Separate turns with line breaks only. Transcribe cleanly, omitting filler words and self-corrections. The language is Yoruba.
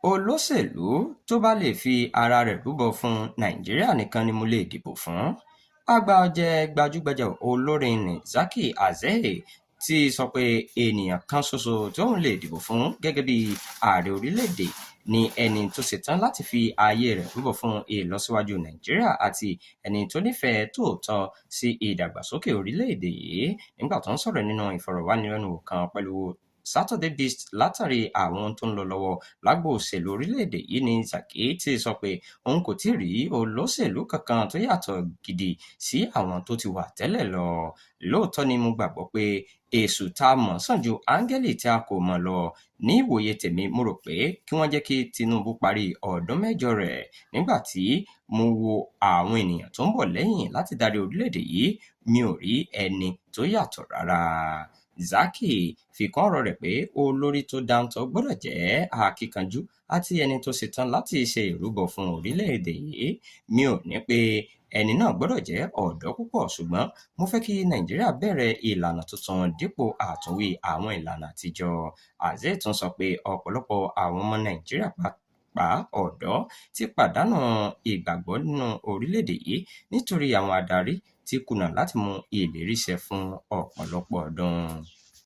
olóṣèlú tó bá lè fi ara rẹ̀ rúbọ fún nàìjíríà nìkan ni mo lè dìbò fún. àgbà ọ̀jẹ̀ gbajúgbajà olórin nni Zaki Azeez ti sọ pé ènìyàn kan ṣoṣo tóun lè dìbò fún gẹ́gẹ́ bí ààrẹ orílẹ̀-èdè ni ẹni tó ṣetán láti fi ayé rẹ̀ rúbọ fún ìlọsíwájú nàìjíríà àti ẹni tó nífẹ̀ẹ́ tòótọ́ sí ìdàgbàsókè orílẹ̀-èdè yìí. nígbà tó ń sọ̀rọ̀ nínú ìfọ̀rọ̀wánilẹ́nuwò kan pẹ̀lú Saturday Beast látàrí àwọn ohun tó ń lọ lọ́wọ́ lágbo òṣèlú orílẹ̀-èdè yìí ni Zaki ti sọ pé òun kò tíì rí olóṣèlú kankan tó yàtọ̀ gidi sí àwọn tó ti wà tẹ́lẹ̀ lọ. lóòótọ́ ni mo gbàgbọ́ pé èṣù tá a mọ̀ sàn ju áńgẹ́lì tí a kò mọ̀ lọ. ní ìwòye tèmi mo rò pé kí wọ́n jẹ́ kí Tinubu parí ọdún mẹ́jọ rẹ̀. nígbà tí mo wo àwọn ènìyàn tó ń bọ̀ lẹ́yìn láti darí orílẹ̀-èdè yìí mi ò rí ẹni tó yàtọ̀ rárá. Zaki fi kún ọ̀rọ̀ rẹ̀ pé olórí tó dáńtọ́ gbọ́dọ̀ jẹ́ akíkanjú àti ẹni tó ṣetán láti ṣe ìrúbọ fún orílẹ̀-èdè yìí. mi ò ní pé ẹni náà gbọ́dọ̀ jẹ́ ọ̀dọ́ púpọ̀ ṣùgbọ́n mo fẹ́ kí Nàìjíríà bẹ̀rẹ̀ ìlànà tuntun dípò àtúnwí àwọn ìlànà àtijọ́. Azeez tún sọ pé ọ̀pọ̀lọpọ̀ àwọn ọmọ Nàìjíríà pàápàá ọ̀dọ́ ti pàdánù ìgbàgbọ́ nínú orílẹ̀-èdè yìí nítorí àwọn adarí tí kùnà láti mú ìlérí ṣẹ fún ọ̀pọ̀lọpọ̀ ọdún.